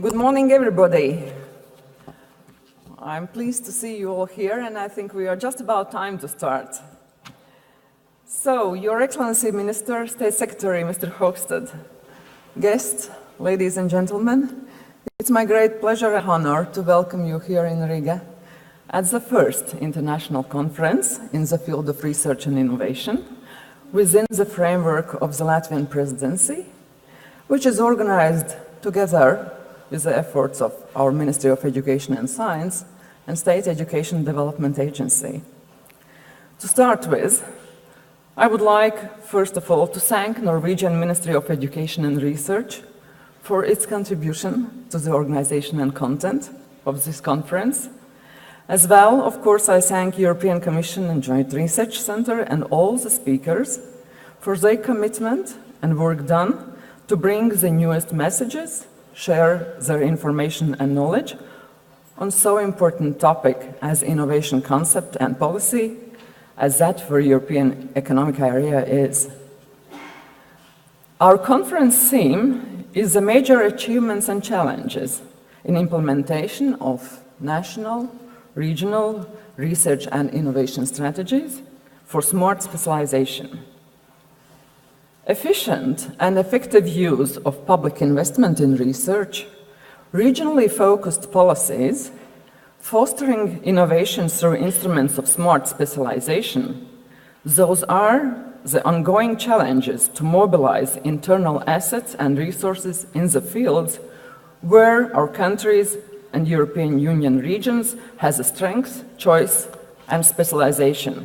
Good morning, everybody. I'm pleased to see you all here, and I think we are just about time to start. So, Your Excellency Minister, State Secretary, Mr. Hofstad, guests, ladies and gentlemen, it's my great pleasure and honor to welcome you here in Riga at the first international conference in the field of research and innovation within the framework of the Latvian Presidency, which is organized together with the efforts of our Ministry of Education and Science and State Education Development Agency. To start with, I would like, first of all, to thank Norwegian Ministry of Education and Research for its contribution to the organization and content of this conference. As well, of course, I thank European Commission and Joint Research Center and all the speakers for their commitment and work done to bring the newest messages, share their information and knowledge on so important topic as innovation concept and policy, as that for European economic area is. Our conference theme is the major achievements and challenges in implementation of national, regional research and innovation strategies for smart specialization. Efficient and effective use of public investment in research, regionally focused policies, fostering innovation through instruments of smart specialization, those are the ongoing challenges to mobilize internal assets and resources in the fields where our countries and European Union regions has a strength, choice, and specialization.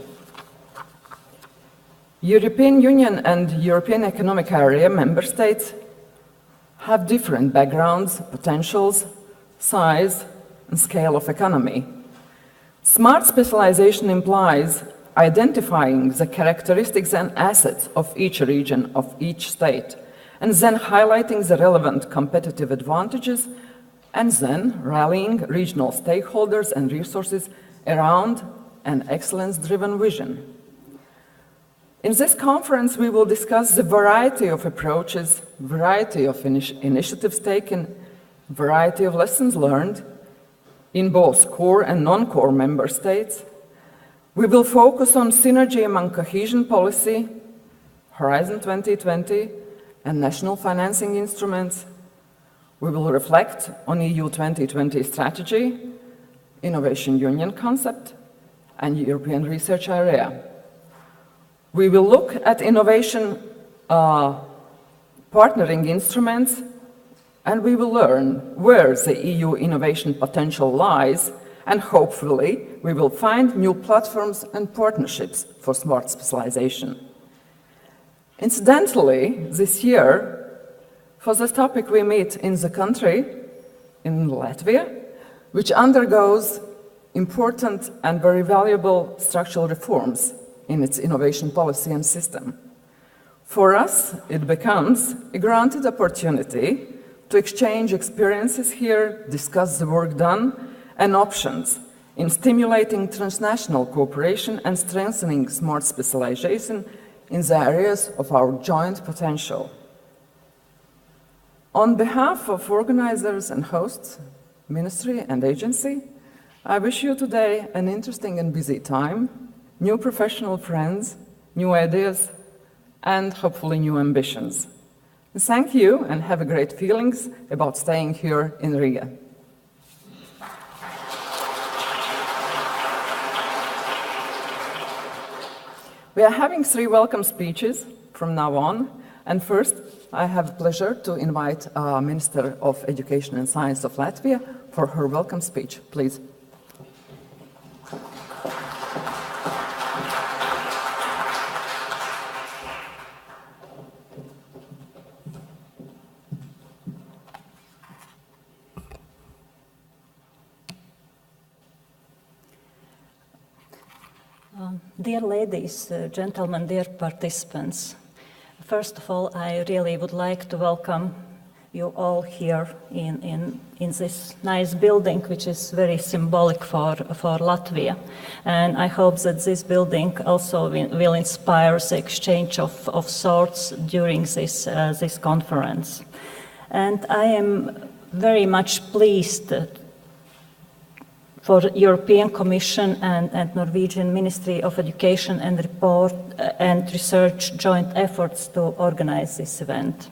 European Union and European Economic Area member states have different backgrounds, potentials, size, and scale of economy. Smart specialization implies identifying the characteristics and assets of each region, of each state, and then highlighting the relevant competitive advantages, and then rallying regional stakeholders and resources around an excellence-driven vision. In this conference, we will discuss the variety of approaches, variety of initiatives taken, variety of lessons learned in both core and non-core member states. We will focus on synergy among cohesion policy, Horizon 2020, and national financing instruments. We will reflect on EU 2020 strategy, Innovation Union concept, and European research area. We will look at innovation partnering instruments, and we will learn where the EU innovation potential lies, and hopefully we will find new platforms and partnerships for smart specialization. Incidentally, this year, for this topic we meet in the country, in Latvia, which undergoes important and very valuable structural reforms in its innovation policy and system. For us, it becomes a granted opportunity to exchange experiences here, discuss the work done, and options in stimulating transnational cooperation and strengthening smart specialization in the areas of our joint potential. On behalf of organizers and hosts, ministry and agency, I wish you today an interesting and busy time, new professional friends, new ideas, and hopefully new ambitions. Thank you and have a great feelings about staying here in Riga. We are having 3 welcome speeches from now on, and first I have the pleasure to invite Minister of Education and Science of Latvia for her welcome speech. Please. Dear ladies, gentlemen, dear participants, first of all, I really would like to welcome you all here in this nice building, which is very symbolic for Latvia. And I hope that this building also will inspire the exchange of thoughts during this conference. And I am very much pleased for European Commission and Norwegian Ministry of Education and Research joint efforts to organize this event.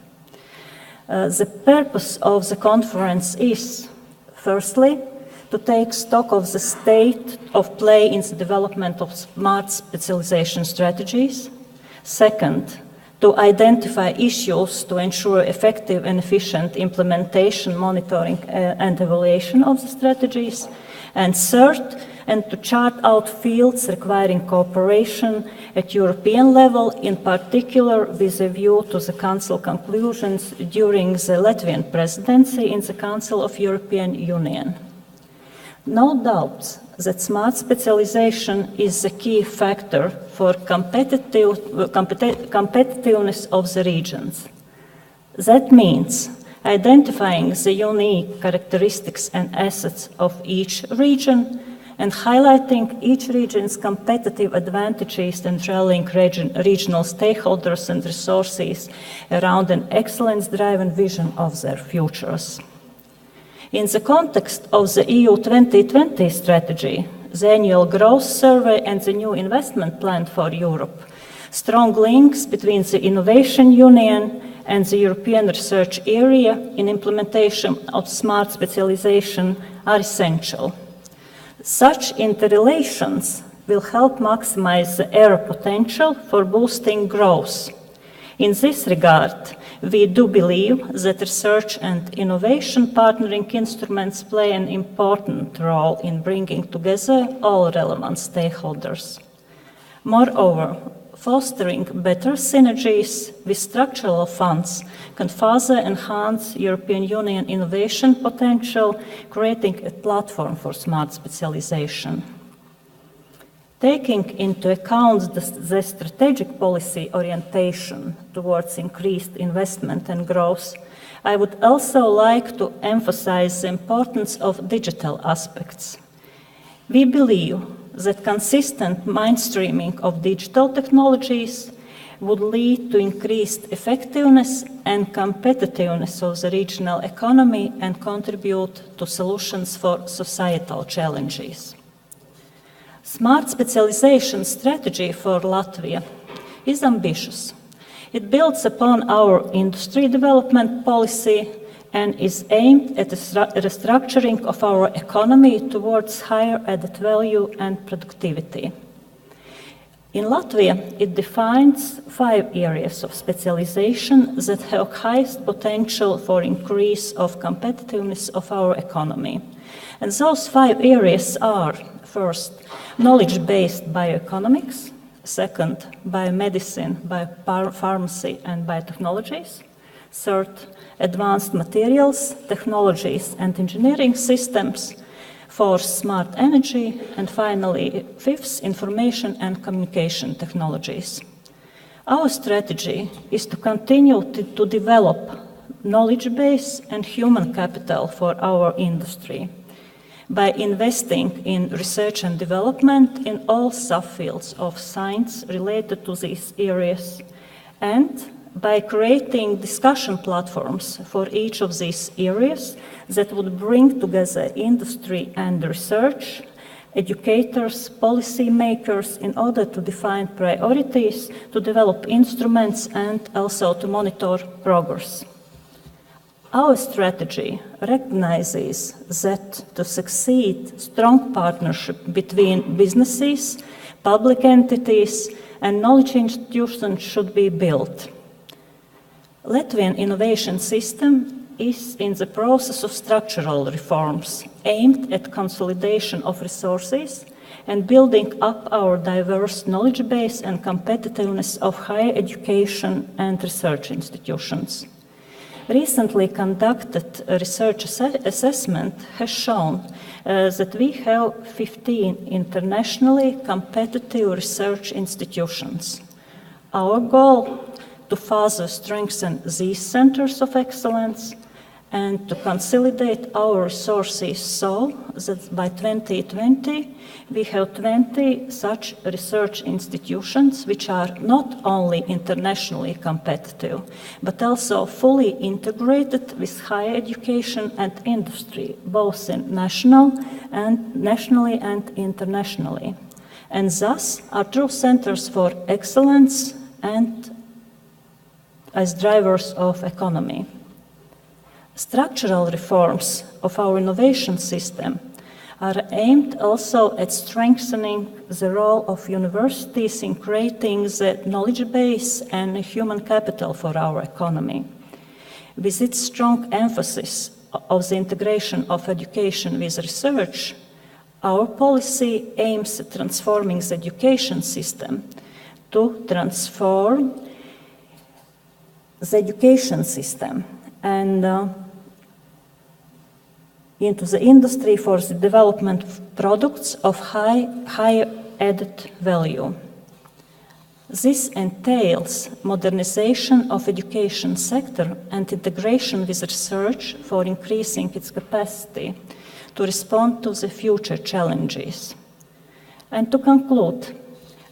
The purpose of the conference is, firstly, to take stock of the state of play in the development of smart specialization strategies. Second, to identify issues to ensure effective and efficient implementation, monitoring, and evaluation of the strategies. And third, and to chart out fields requiring cooperation at European level, in particular with a view to the Council conclusions during the Latvian Presidency in the Council of European Union. No doubt that smart specialization is the key factor for competitiveness of the regions. That means identifying the unique characteristics and assets of each region and highlighting each region's competitive advantages and rallying regional stakeholders and resources around an excellence-driven vision of their futures. In the context of the EU 2020 strategy, the annual growth survey and the new investment plan for Europe, strong links between the Innovation Union and the European research area in implementation of smart specialization are essential. Such interrelations will help maximize the area potential for boosting growth. In this regard, we do believe that research and innovation partnering instruments play an important role in bringing together all relevant stakeholders. Moreover, fostering better synergies with structural funds can further enhance European Union innovation potential, creating a platform for smart specialization. Taking into account the strategic policy orientation towards increased investment and growth, I would also like to emphasize the importance of digital aspects. We believe that consistent mainstreaming of digital technologies would lead to increased effectiveness and competitiveness of the regional economy and contribute to solutions for societal challenges. Smart specialization strategy for Latvia is ambitious. It builds upon our industry development policy and is aimed at the restructuring of our economy towards higher added value and productivity. In Latvia, it defines 5 areas of specialization that have highest potential for increase of competitiveness of our economy. And those 5 areas are: first, knowledge-based bioeconomics; second, biomedicine, biopharmacy and biotechnologies; third, advanced materials, technologies and engineering systems; fourth, smart energy; and finally, fifth, information and communication technologies. Our strategy is to continue to develop knowledge base and human capital for our industry by investing in research and development in all subfields of science related to these areas, and by creating discussion platforms for each of these areas that would bring together industry and research, educators, policy makers, in order to define priorities, to develop instruments, and also to monitor progress. Our strategy recognizes that to succeed, strong partnership between businesses, public entities, and knowledge institutions should be built. Latvian innovation system is in the process of structural reforms aimed at consolidation of resources and building up our diverse knowledge base and competitiveness of higher education and research institutions. Recently conducted research assessment has shown that we have 15 internationally competitive research institutions. Our goal to further strengthen these centers of excellence and to consolidate our resources so that by 2020 we have 20 such research institutions which are not only internationally competitive, but also fully integrated with higher education and industry, both nationally and internationally, and thus are true centers for excellence and as drivers of economy. Structural reforms of our innovation system are aimed also at strengthening the role of universities in creating the knowledge base and human capital for our economy. With its strong emphasis of the integration of education with research, our policy aims at transforming the education system to transform the education system and into the industry for the development of products of higher added value. This entails modernization of education sector and integration with research for increasing its capacity to respond to the future challenges. And to conclude,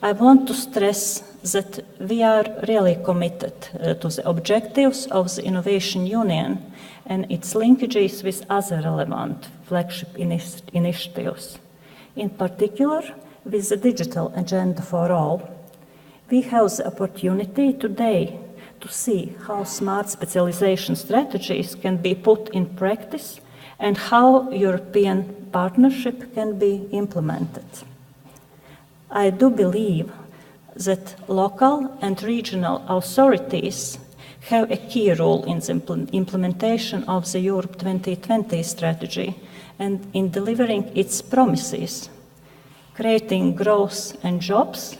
I want to stress that we are really committed to the objectives of the Innovation Union and its linkages with other relevant flagship initiatives. In particular, with the digital agenda for all, we have the opportunity today to see how smart specialization strategies can be put in practice and how European partnership can be implemented. I do believe that local and regional authorities have a key role in the implementation of the Europe 2020 strategy and in delivering its promises. Creating growth and jobs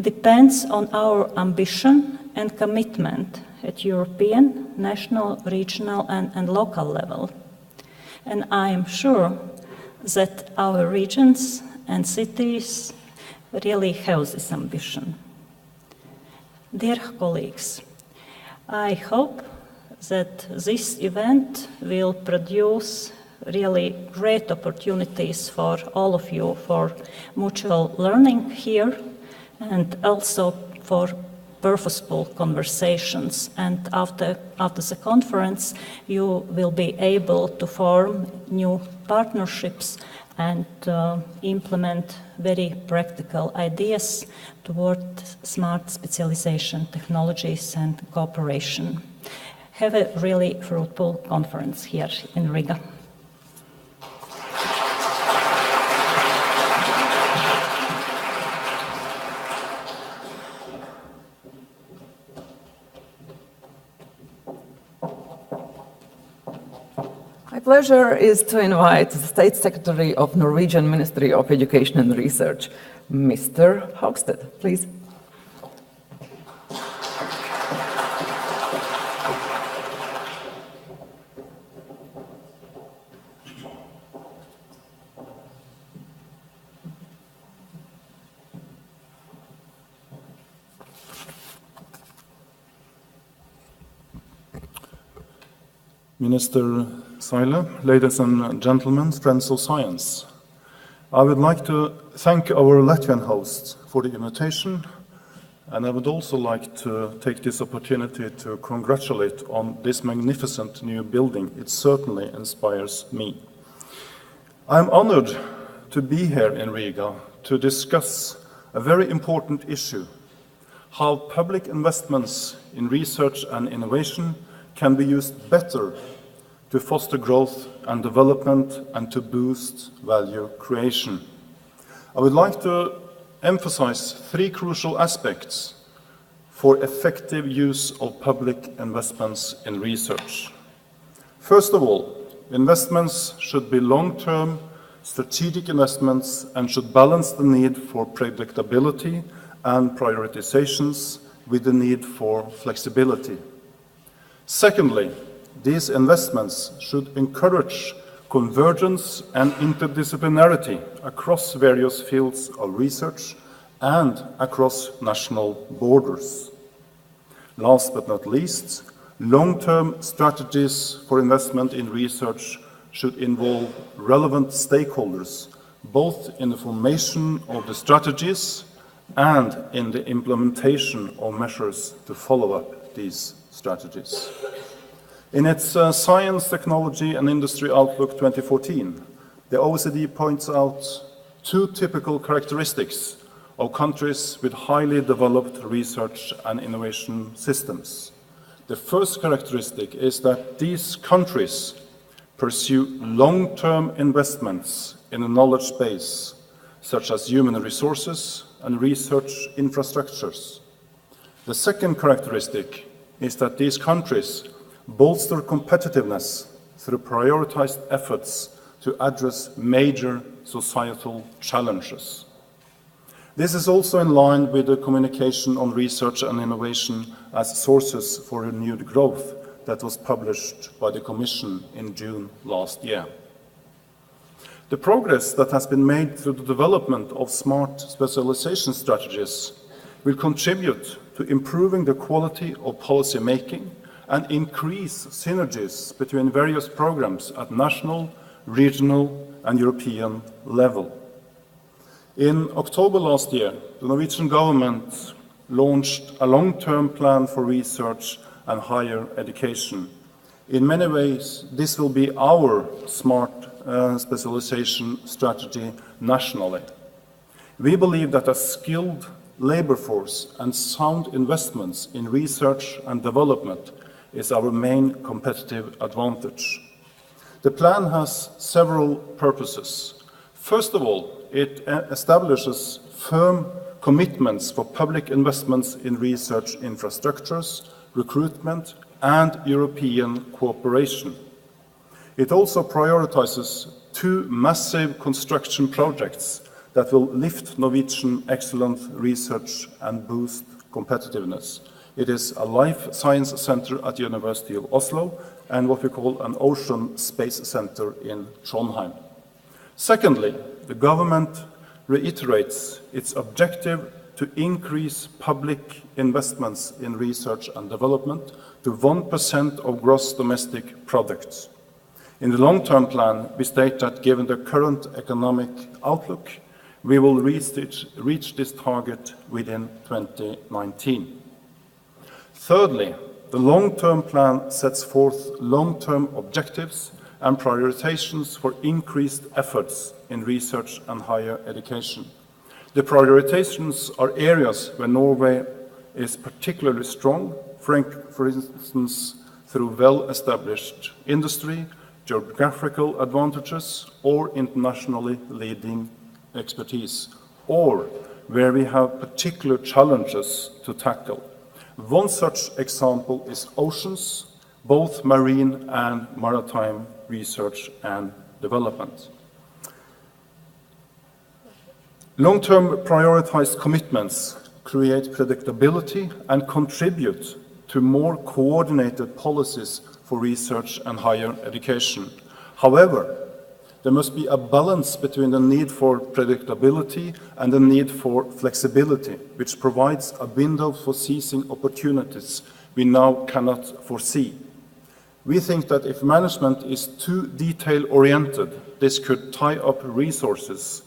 depends on our ambition and commitment at European, national, regional, and local level. And I am sure that our regions and cities really have this ambition. Dear colleagues, I hope that this event will produce really great opportunities for all of you for mutual learning here and also for purposeful conversations. And after the conference, you will be able to form new partnerships and implement very practical ideas toward smart specialization technologies and cooperation. Have a really fruitful conference here in Riga. My pleasure is to invite the State Secretary of Norwegian Ministry of Education and Research, Mr. Hogstad, please. Minister Saile, ladies and gentlemen, friends of science. I would like to thank our Latvian hosts for the invitation, and I would also like to take this opportunity to congratulate on this magnificent new building. It certainly inspires me. I'm honored to be here in Riga to discuss a very important issue, how public investments in research and innovation can be used better to foster growth and development and to boost value creation. I would like to emphasize three crucial aspects for effective use of public investments in research. First of all, investments should be long-term, strategic investments and should balance the need for predictability and prioritizations with the need for flexibility. Secondly, these investments should encourage convergence and interdisciplinarity across various fields of research and across national borders. Last but not least, Long-term strategies for investment in research should involve relevant stakeholders, both in the formation of the strategies and in the implementation of measures to follow up these strategies. In its Science, Technology and Industry Outlook 2014, the OECD points out two typical characteristics of countries with highly developed research and innovation systems. The first characteristic is that these countries pursue long-term investments in a knowledge base, such as human resources and research infrastructures. The second characteristic is that these countries bolster competitiveness through prioritized efforts to address major societal challenges. This is also in line with the communication on research and innovation as sources for renewed growth that was published by the Commission in June last year. The progress that has been made through the development of smart specialization strategies will contribute to improving the quality of policy making and increase synergies between various programs at national, regional, and European level. In October last year, the Norwegian government launched a long-term plan for research and higher education. In many ways, this will be our smart specialization strategy nationally. We believe that a skilled labor force and sound investments in research and development is our main competitive advantage. The plan has several purposes. First of all, it establishes firm commitments for public investments in research infrastructures, recruitment, and European cooperation. It also prioritizes two massive construction projects that will lift Norwegian excellent research and boost competitiveness. It is a life science center at the University of Oslo and what we call an ocean space center in Trondheim. Secondly, the government reiterates its objective to increase public investments in research and development to 1% of gross domestic products. In the long-term plan, we state that given the current economic outlook, we will reach this target within 2019. Thirdly, the long-term plan sets forth long-term objectives and prioritizations for increased efforts in research and higher education. The prioritizations are areas where Norway is particularly strong, for instance, through well-established industry, geographical advantages, or internationally leading expertise, or where we have particular challenges to tackle. One such example is oceans, both marine and maritime research and development. Long-term prioritized commitments create predictability and contribute to more coordinated policies for research and higher education. However, there must be a balance between the need for predictability and the need for flexibility, which provides a window for seizing opportunities we now cannot foresee. We think that if management is too detail-oriented, this could tie up resources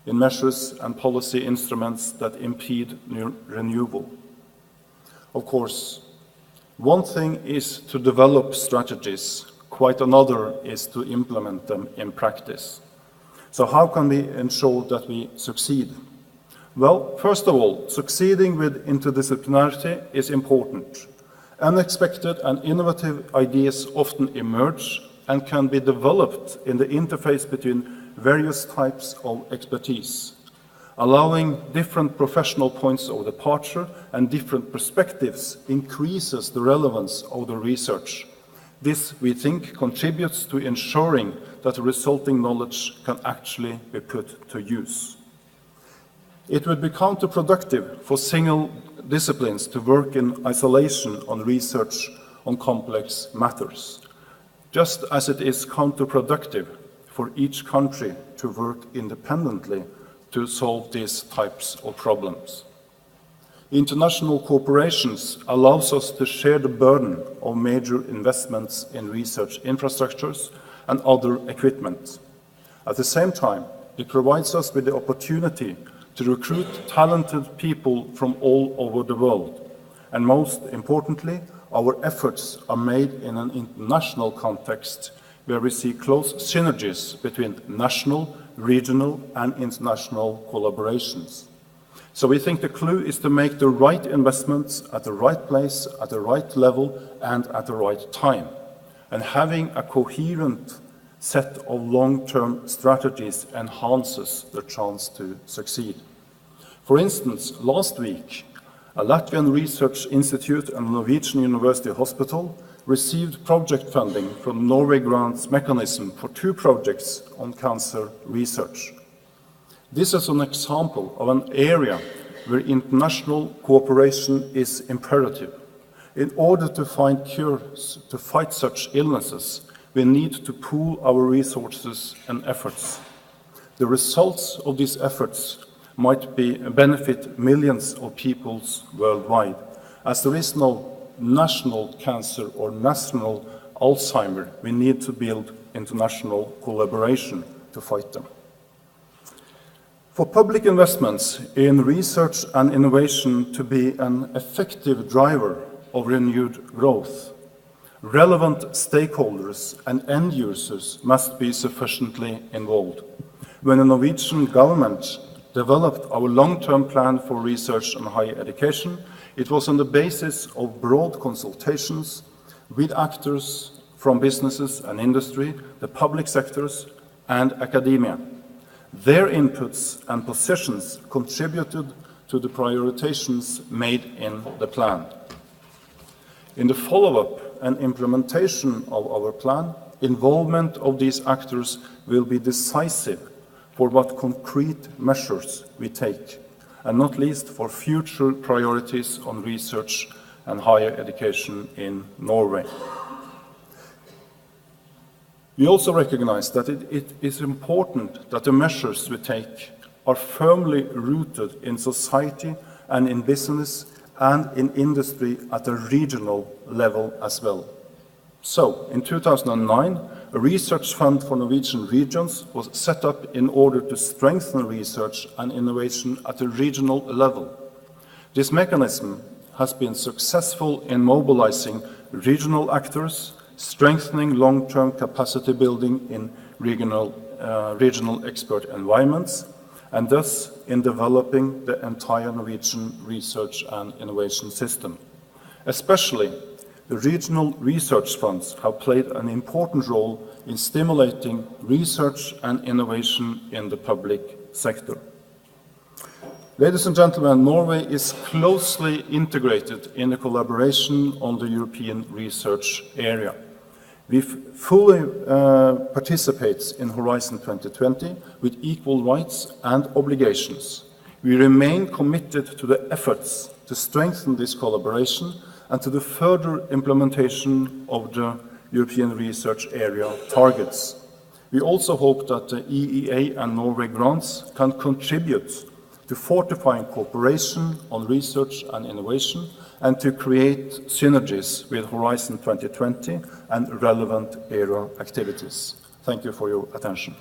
in measures and policy instruments that impede renewal. Of course, one thing is to develop strategies, quite another is to implement them in practice. So how can we ensure that we succeed? Well, first of all, succeeding with interdisciplinarity is important. Unexpected and innovative ideas often emerge and can be developed in the interface between various types of expertise. Allowing different professional points of departure and different perspectives increases the relevance of the research. This, we think, contributes to ensuring that the resulting knowledge can actually be put to use. It would be counterproductive for single disciplines to work in isolation on research on complex matters, just as it is counterproductive for each country to work independently to solve these types of problems. International cooperations allows us to share the burden of major investments in research infrastructures and other equipment. At the same time, it provides us with the opportunity to recruit talented people from all over the world. And most importantly, our efforts are made in an international context where we see close synergies between national, regional, and international collaborations. So we think the clue is to make the right investments at the right place, at the right level, and at the right time. And having a coherent set of long-term strategies enhances the chance to succeed. For instance, last week, a Latvian research institute and a Norwegian University Hospital received project funding from Norway Grants mechanism for 2 projects on cancer research. This is an example of an area where international cooperation is imperative. In order to find cures to fight such illnesses, we need to pool our resources and efforts. The results of these efforts might benefit millions of people worldwide, as there is no national cancer or national Alzheimer. We need to build international collaboration to fight them. For public investments in research and innovation to be an effective driver of renewed growth, relevant stakeholders and end users must be sufficiently involved. When the Norwegian government developed our long-term plan for research and higher education, it was on the basis of broad consultations with actors from businesses and industry, the public sectors, and academia. Their inputs and positions contributed to the prioritizations made in the plan. In the follow-up and implementation of our plan, involvement of these actors will be decisive for what concrete measures we take, and not least for future priorities on research and higher education in Norway. We also recognize that it is important that the measures we take are firmly rooted in society and in business and in industry at a regional level as well. So, in 2009, a research fund for Norwegian regions was set up in order to strengthen research and innovation at a regional level. This mechanism has been successful in mobilizing regional actors, strengthening long-term capacity building in regional expert environments, and thus in developing the entire Norwegian research and innovation system. Especially, the regional research funds have played an important role in stimulating research and innovation in the public sector. Ladies and gentlemen, Norway is closely integrated in the collaboration on the European research area. We fully participate in Horizon 2020 with equal rights and obligations. We remain committed to the efforts to strengthen this collaboration and to the further implementation of the European research area targets. We also hope that the EEA and Norway grants can contribute to fortifying cooperation on research and innovation and to create synergies with Horizon 2020 and relevant area activities. Thank you for your attention.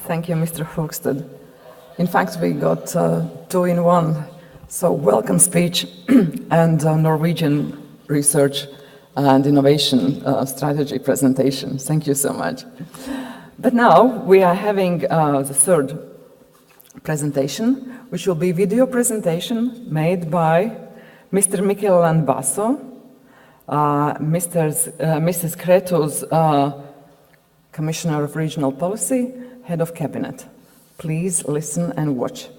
Thank you, Mr. Hogstad. In fact, we got 2 in 1. So welcome speech and Norwegian research and innovation strategy presentation. Thank you so much. But now we are having the third presentation, which will be video presentation made by Mr. Michele Landbasso, Mrs. Kreto's Commissioner of Regional Policy, Head of Cabinet. Please listen and watch.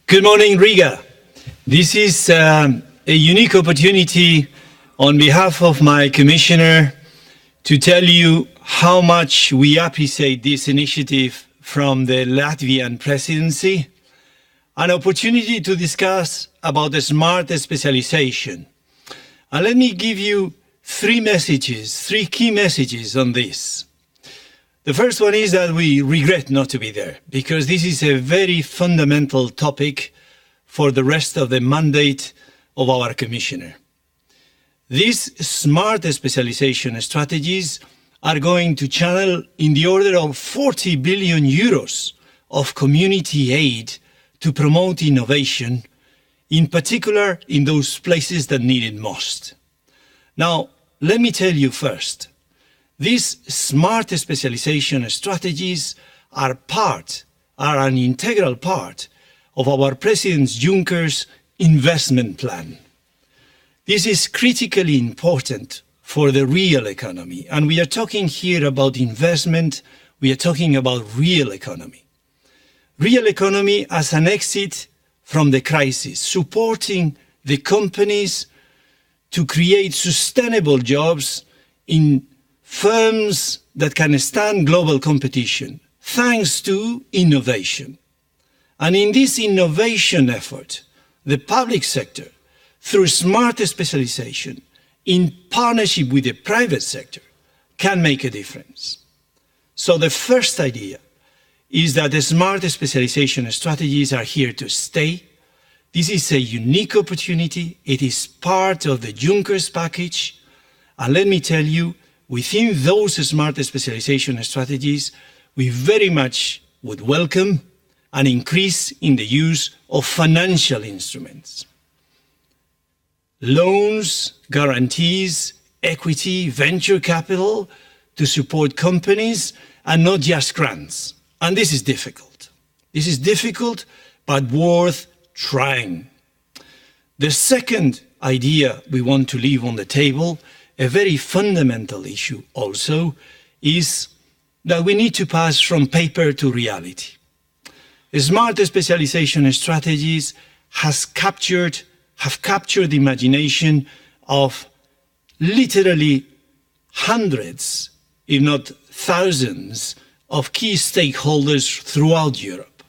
Good morning, Riga. This is a unique opportunity on behalf of my commissioner to tell you how much we appreciate this initiative from the Latvian Presidency, an opportunity to discuss about the smart specialization. And let me give you three key messages on this. The first one is that we regret not to be there, because this is a very fundamental topic for the rest of the mandate of our Commissioner. These smart specialization strategies are going to channel in the order of 40 billion euros of community aid to promote innovation, in particular in those places that need it most. Now, let me tell you first, these smart specialization strategies are an integral part of our President Juncker's investment plan. This is critically important for the real economy, and we are talking here about investment, we are talking about real economy. Real economy as an exit from the crisis, supporting the companies to create sustainable jobs in firms that can stand global competition, thanks to innovation. And in this innovation effort, the public sector, through smart specialization, in partnership with the private sector, can make a difference. So the first idea is that the smart specialization strategies are here to stay. This is a unique opportunity. It is part of the Juncker's package. And let me tell you, within those smart specialization strategies, we very much would welcome an increase in the use of financial instruments. Loans, guarantees, equity, venture capital to support companies, and not just grants. And this is difficult. This is difficult, but worth trying. The second idea we want to leave on the table, a very fundamental issue also, is that we need to pass from paper to reality. Smart specialization strategies have captured the imagination of literally hundreds, if not thousands, of key stakeholders throughout Europe.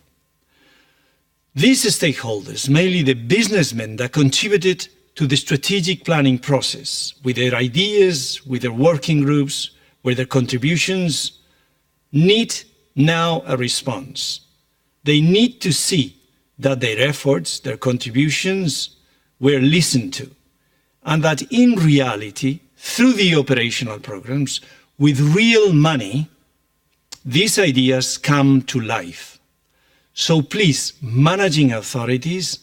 These stakeholders, mainly the businessmen that contributed to the strategic planning process, with their ideas, with their working groups, with their contributions, need now a response. They need to see that their efforts, their contributions were listened to, and that in reality, through the operational programs, with real money, these ideas come to life. So please, managing authorities,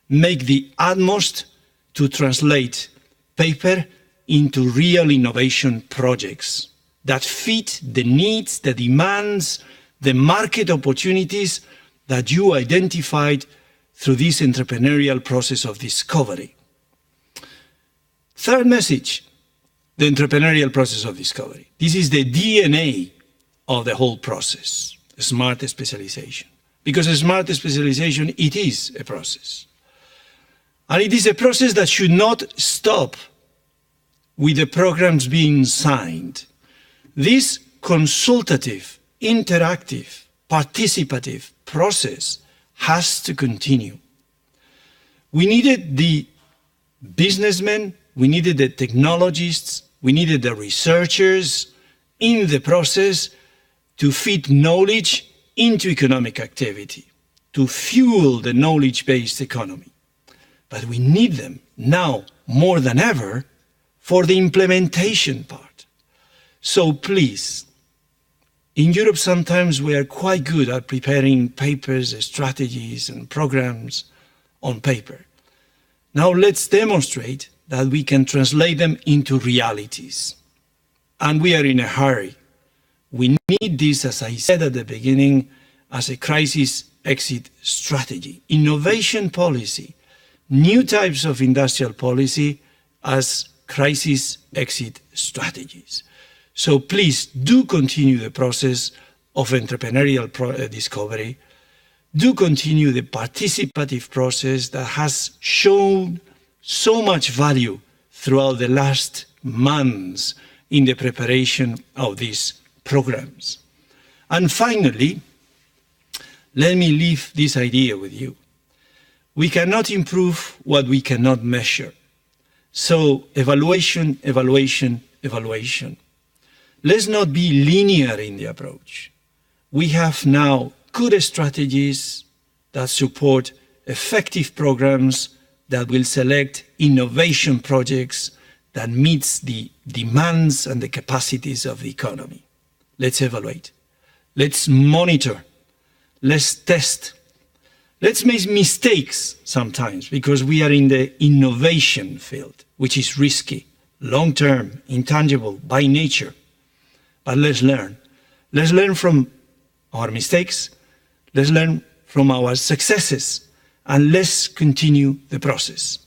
make the utmost to translate paper into real innovation projects that fit the needs, the demands, the market opportunities that you identified through this entrepreneurial process of discovery. Third message, the entrepreneurial process of discovery. This is the DNA of the whole process, smart specialization. Because smart specialization, it is a process. And it is a process that should not stop with the programs being signed. This consultative, interactive, participative process has to continue. We needed the businessmen, we needed the technologists, we needed the researchers in the process to feed knowledge into economic activity, to fuel the knowledge-based economy. But we need them now more than ever for the implementation part. So please, in Europe sometimes we are quite good at preparing papers, strategies and programs on paper. Now let's demonstrate that we can translate them into realities. And we are in a hurry. We need this, as I said at the beginning, as a crisis exit strategy, innovation policy, new types of industrial policy as crisis exit strategies. So please do continue the process of entrepreneurial discovery. Do continue the participative process that has shown so much value throughout the last months in the preparation of these programs. And finally, let me leave this idea with you. We cannot improve what we cannot measure. So evaluation, evaluation, evaluation. Let's not be linear in the approach. We have now good strategies that support effective programs that will select innovation projects that meets the demands and the capacities of the economy. Let's evaluate. Let's monitor. Let's test. Let's make mistakes sometimes because we are in the innovation field, which is risky, long-term, intangible by nature. But let's learn. Let's learn from our mistakes. Let's learn from our successes. And let's continue the process.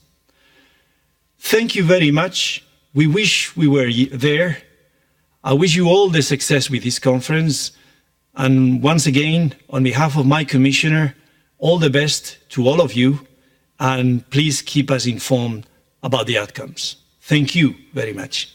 Thank you very much. We wish we were there. I wish you all the success with this conference. And once again, on behalf of my commissioner, all the best to all of you. And please keep us informed about the outcomes. Thank you very much.